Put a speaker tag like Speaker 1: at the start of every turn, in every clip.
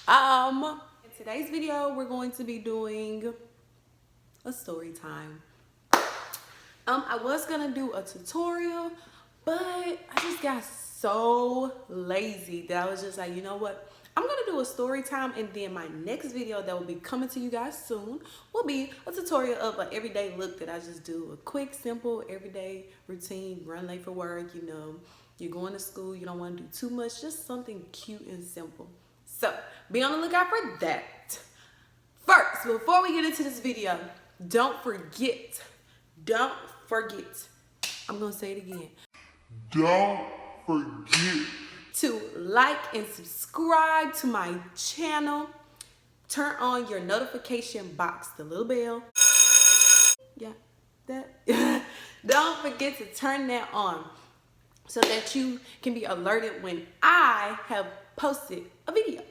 Speaker 1: In today's video, we're going to be doing a story time. I was gonna do a tutorial, but I just got so lazy that I was just like, you know what? I'm gonna do a story time, and then my next video that will be coming to you guys soon will be a tutorial of an everyday look that I just do. A quick, simple, everyday routine, run late for work, you know, you're going to school, you don't wanna do too much, just something cute and simple. So be on the lookout for that. First, before we get into this video, don't forget, I'm gonna say it again.
Speaker 2: Don't forget
Speaker 1: To like and subscribe to my channel. Turn on your notification box, the little bell. Yeah, that. Don't forget to turn that on so that you can be alerted when I have posted a video.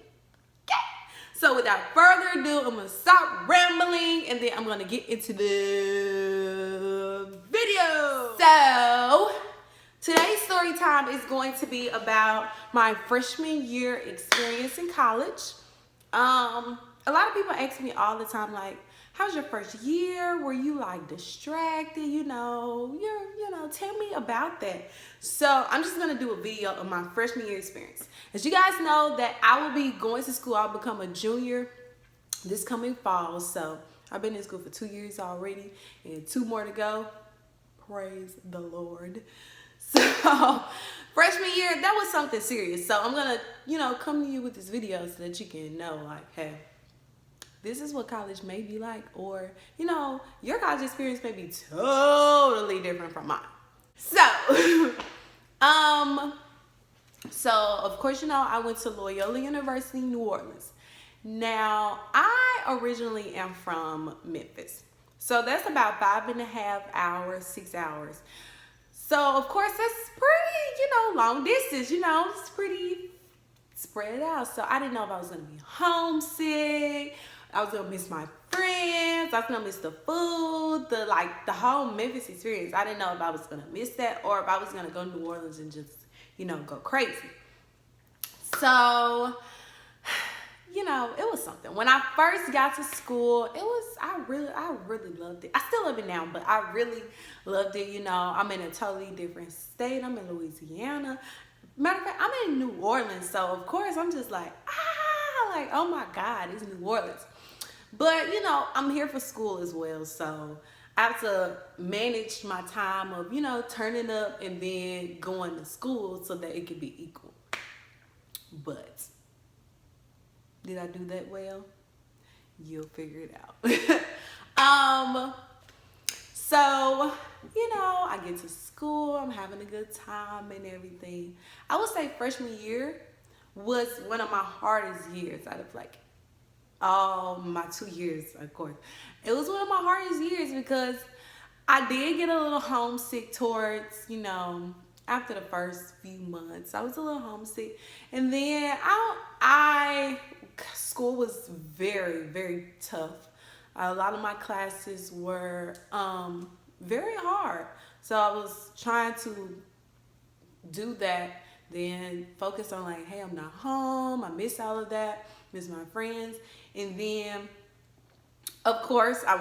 Speaker 1: So without further ado, I'm gonna stop rambling and then I'm gonna get into the video. So today's story time is going to be about my freshman year experience in college. A lot of people ask me all the time, like, how's your first year? Were you like distracted? You know, tell me about that. So I'm just gonna do a video of my freshman year experience. As you guys know that I will be going to school, I'll become a junior this coming fall. So I've been in school for 2 years already and 2 more to go. Praise the Lord. So freshman year, that was something serious. So I'm gonna, come to you with this video so that you can know, like, hey, this is what college may be like, or, your college experience may be totally different from mine. So, of course, I went to Loyola University, New Orleans. Now, I originally am from Memphis. So that's about 5.5 hours, 6 hours. So, of course, that's pretty, long distance, it's pretty spread out. So I didn't know if I was going to be homesick. I was going to miss my friends. I was going to miss the food, the whole Memphis experience. I didn't know if I was going to miss that or if I was going to go to New Orleans and just, go crazy. So, it was something. When I first got to school, I really loved it. I still love it now, but I really loved it. I'm in a totally different state. I'm in Louisiana. Matter of fact, I'm in New Orleans, so of course I'm just like, oh my God, it's New Orleans. But, I'm here for school as well, so I have to manage my time of, turning up and then going to school so that it can be equal. But did I do that well? You'll figure it out. So, I get to school, I'm having a good time and everything. I would say freshman year was one of my hardest years out of all my 2 years, of course. It was one of my hardest years because I did get a little homesick towards, after the first few months. I was a little homesick. And then school was very, very tough. A lot of my classes were very hard. So I was trying to do that, then focus on hey, I'm not home. I miss all of that, miss my friends. And then, of course, I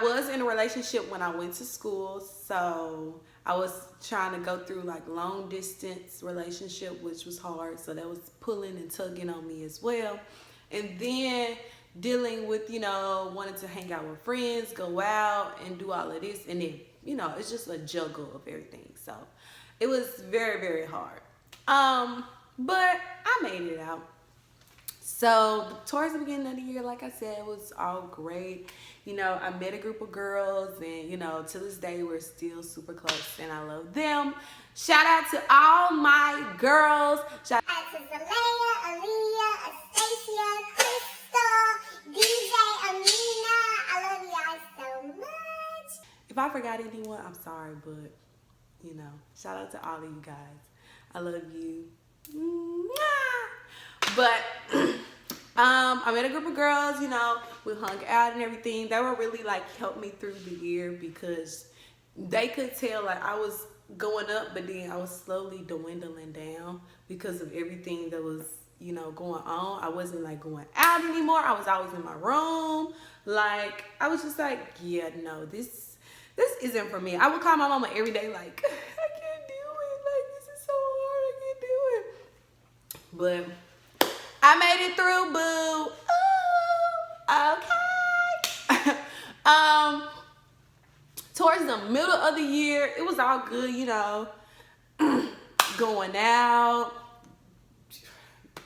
Speaker 1: was in a relationship when I went to school. So I was trying to go through long distance relationship, which was hard. So that was pulling and tugging on me as well. And then dealing with, wanting to hang out with friends, go out and do all of this. And then, it's just a juggle of everything. So it was very, very hard. But I made it out. So towards the beginning of the year, like I said, it was all great. I met a group of girls and, to this day, we're still super close and I love them. Shout out to all my girls. Shout out to Zalea, Aaliyah, Astacia, Crystal, DJ, Amina. I love y'all so much. If I forgot anyone, I'm sorry, but, shout out to all of you guys. I love you. But I met a group of girls, we hung out and everything. They were really helped me through the year because they could tell I was going up, but then I was slowly dwindling down because of everything that was you know, going on. I wasn't like going out anymore. I was always in my room. Like, I was just like, yeah, no, this isn't for me. I would call my mama every day like, I can't do it. Like, this is so hard. I can't do it. But I made it through, boo. Ooh, okay. Towards the middle of the year, it was all good, you know, going out.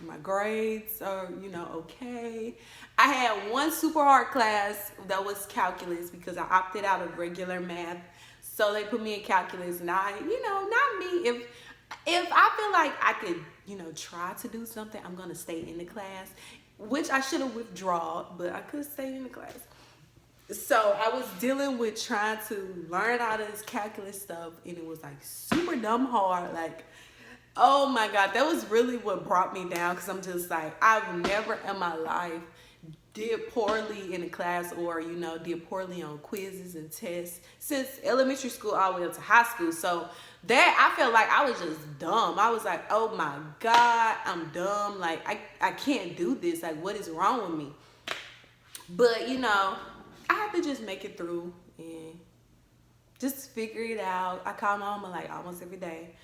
Speaker 1: My grades are, you know, okay. I had one super hard class that was calculus because I opted out of regular math. So they put me in calculus, and I, you know, not me. If I feel like I could, you know, try to do something, I'm gonna stay in the class, which I should have withdrawn, but I could stay in the class. So I was dealing with trying to learn all this calculus stuff, and it was like super dumb hard. Like, oh my God, that was really what brought me down, because I'm just like, I've never in my life did poorly in a class, or, you know, did poorly on quizzes and tests since elementary school all the way up to high school. So that, I felt like I was just dumb. I was like, oh my God, I'm dumb. Like, I can't do this. Like, what is wrong with me? But, you know, I have to just make it through and just figure it out. I call my mama like almost every day,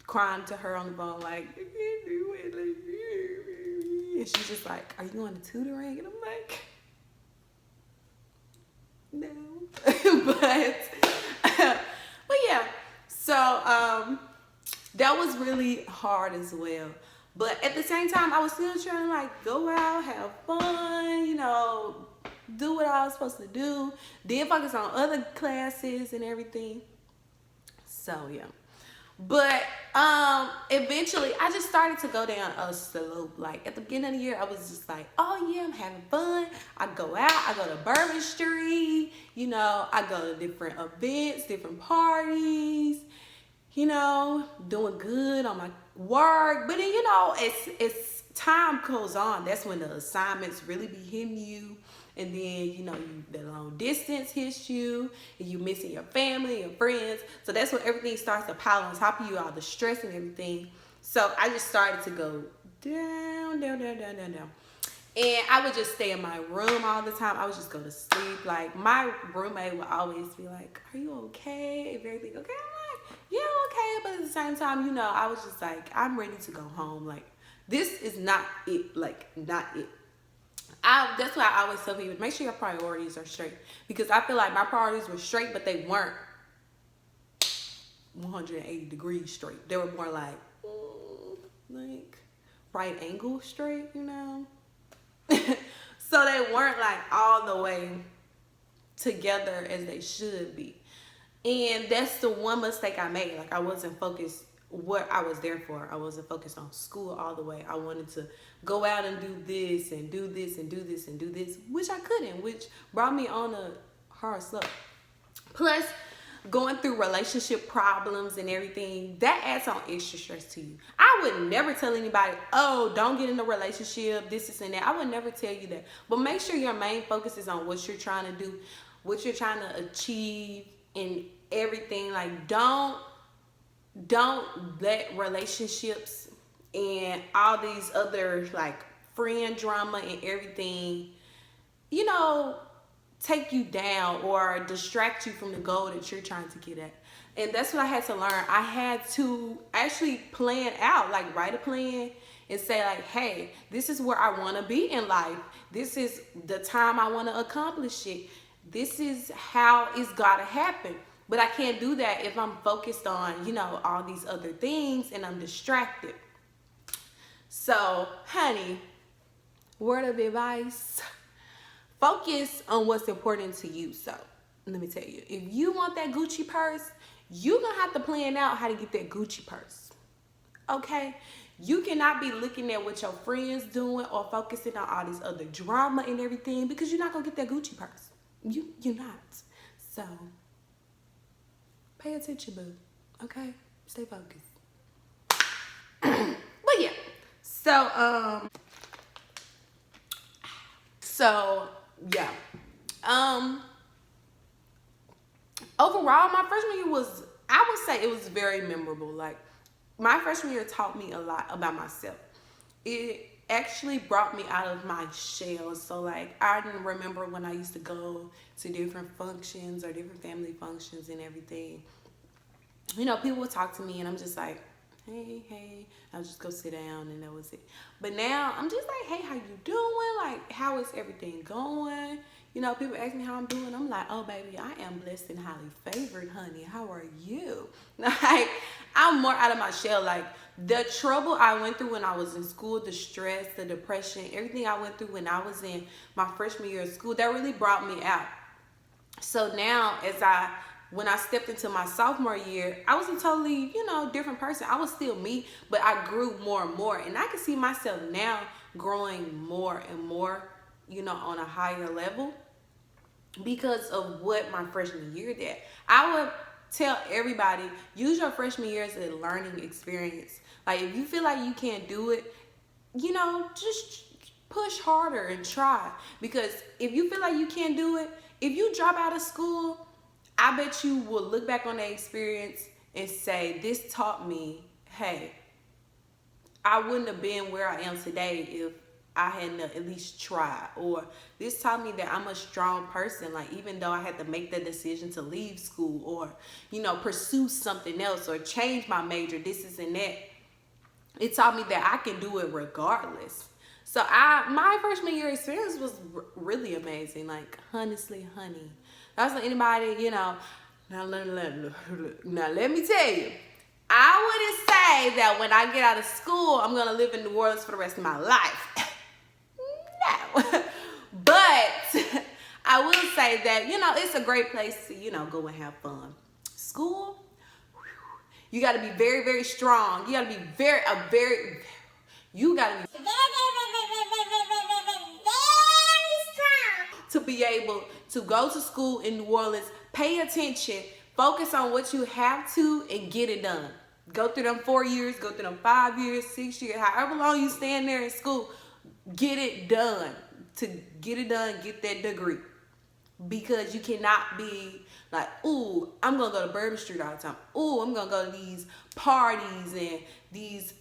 Speaker 1: crying to her on the phone like, I can't do it. Like, and she's just like, are you going to tutoring? And I'm like, no. but yeah. So that was really hard as well. But at the same time, I was still trying to like go out, have fun, you know, do what I was supposed to do. Did focus on other classes and everything. So yeah. But eventually I just started to go down a slope. Like at the beginning of the year, I was just like, oh yeah, I'm having fun. I go out, I go to Bourbon Street, you know, I go to different events, different parties, you know, doing good on my work. But then, you know, as time goes on, that's when the assignments really be hitting you. And then, you know, the long distance hits you, and you missing your family and friends. So that's when everything starts to pile on top of you, all the stress and everything. So I just started to go down. And I would just stay in my room all the time. I would just go to sleep. Like, my roommate would always be like, are you okay? If everything okay? I'm like, yeah, I'm okay. But at the same time, you know, I was just like, I'm ready to go home. Like, this is not it. Like, not it. That's why I always tell people, make sure your priorities are straight. Because I feel like my priorities were straight, but they weren't 180 degrees straight. They were more like right angle straight, you know? So they weren't like all the way together as they should be. And that's the one mistake I made. Like, I wasn't focused what I was there for. I wasn't focused on school all the way. I wanted to go out and do this and do this and do this and do this, which I couldn't, which brought me on a hard slope. Plus, going through relationship problems and everything, that adds on extra stress to you. I would never tell anybody, oh, don't get in a relationship, this and that. I would never tell you that. But make sure your main focus is on what you're trying to do, what you're trying to achieve, and everything. Like, don't let relationships and all these other like friend drama and everything, you know, take you down or distract you from the goal that you're trying to get at. And that's what I had to learn. I had to actually plan out, like write a plan and say like, hey, this is where I want to be in life. This is the time I want to accomplish it. This is how it's got to happen. But I can't do that if I'm focused on, you know, all these other things and I'm distracted. So, honey, word of advice, focus on what's important to you. So, let me tell you, if you want that Gucci purse, you're going to have to plan out how to get that Gucci purse. Okay? You cannot be looking at what your friends doing or focusing on all this other drama and everything, because you're not going to get that Gucci purse. You're not. So, pay attention, boo. Okay? Stay focused. But yeah. So yeah. Overall, my freshman year was, I would say it was very memorable. Like, my freshman year taught me a lot about myself. it actually brought me out of my shell. So like, I didn't remember when I used to go to different functions or different family functions and everything. You know, people would talk to me and I'm just like, hey, I'll just go sit down and that was it. But now I'm just like, hey, how you doing? Like, how is everything going? You know, people ask me how I'm doing. I'm like, oh, baby, I am blessed and highly favored, honey. How are you? Like, I'm more out of my shell. Like, the trouble I went through when I was in school, the stress, the depression, everything I went through when I was in my freshman year of school, that really brought me out. So now, when I stepped into my sophomore year, I was a totally, different person. I was still me, but I grew more and more. And I can see myself now growing more and more, on a higher level because of what my freshman year did. I would tell everybody, use your freshman year as a learning experience. Like, if you feel like you can't do it, just push harder and try. Because if you feel like you can't do it, if you drop out of school, I bet you will look back on that experience and say, this taught me, hey, I wouldn't have been where I am today if I hadn't at least tried. Or this taught me that I'm a strong person. Like, even though I had to make the decision to leave school or, pursue something else or change my major, this and that, it taught me that I can do it regardless. So my freshman year experience was really amazing. Like, honestly, honey. That's like anybody, now let me tell you, I wouldn't say that when I get out of school, I'm going to live in New Orleans for the rest of my life. No. But I will say that, it's a great place to, go and have fun. School, you got to be very, very strong. You got to be you got to be to be able to go to school in New Orleans, pay attention, focus on what you have to, and get it done. Go through them 4 years, go through them 5 years, 6 years, however long you stand there in school, get it done. To get it done, get that degree. Because you cannot be like, ooh, I'm going to go to Bourbon Street all the time. Ooh, I'm going to go to these parties and these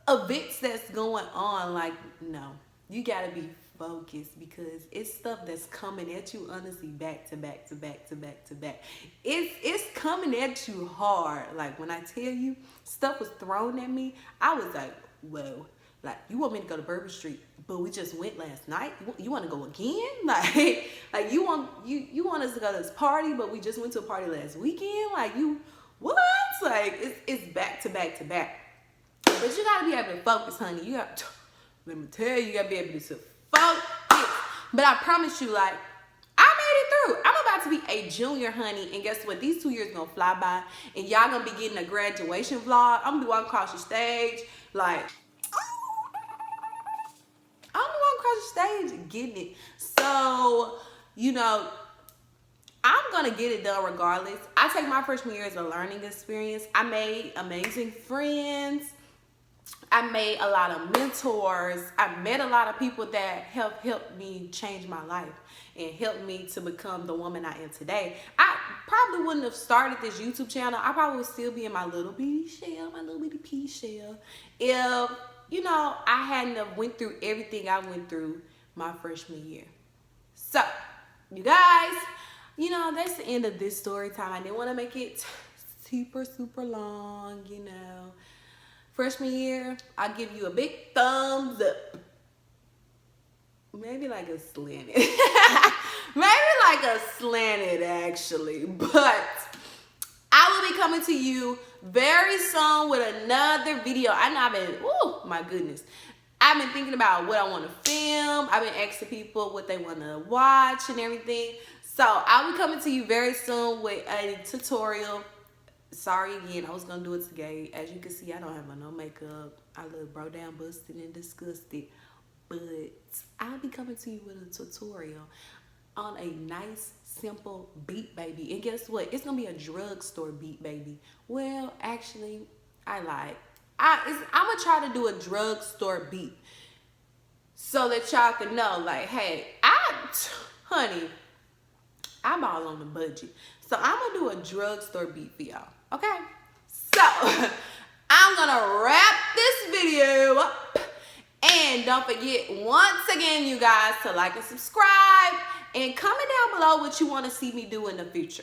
Speaker 1: events that's going on. Like, no, you got to be focused because it's stuff that's coming at you, honestly, back to back to back to back to back. It's coming at you hard. Like, when I tell you stuff was thrown at me, I was like, whoa. Like, you want me to go to Bourbon Street, but we just went last night? You want to go again? Like you want us to go to this party, but we just went to a party last weekend? Like, what? Like, it's back to back to back. But you got to be able to focus, honey. Let me tell you, you got to be able to focus. But I promise you, like, I made it through. I'm about to be a junior, honey. And guess what? These 2 years going to fly by. And y'all going to be getting a graduation vlog. I'm going to be walking across the stage. Like, I'm the one across the stage getting it. So, I'm going to get it done regardless. I take my freshman year as a learning experience. I made amazing friends. I made a lot of mentors. I met a lot of people that helped me change my life and helped me to become the woman I am today. I probably wouldn't have started this YouTube channel. I probably would still be in my little bitty shell, my little bitty pea shell, if, I hadn't have went through everything I went through my freshman year. So, you guys, that's the end of this story time. I didn't want to make it super long, Freshman year, I give you a big thumbs up. Maybe like a slanted. Maybe like a slanted, actually. But I will be coming to you very soon with another video. I know I've been, my goodness. I've been thinking about what I want to film. I've been asking people what they want to watch and everything. So I'll be coming to you very soon with a tutorial. Sorry again, I was gonna do it today. As you can see, I don't have no makeup. I look bro down, busted and disgusted. But I'll be coming to you with a tutorial on a nice, simple beat baby. And guess what? It's gonna be a drugstore beat baby. Well, actually, I lied. I'm gonna try to do a drugstore beat so that y'all can know, like, hey, honey, I'm all on the budget. So I'm gonna do a drugstore beat for y'all. Okay, so I'm gonna wrap this video up And don't forget, once again, you guys, to like and subscribe. And comment down below what you want to see me do in the future.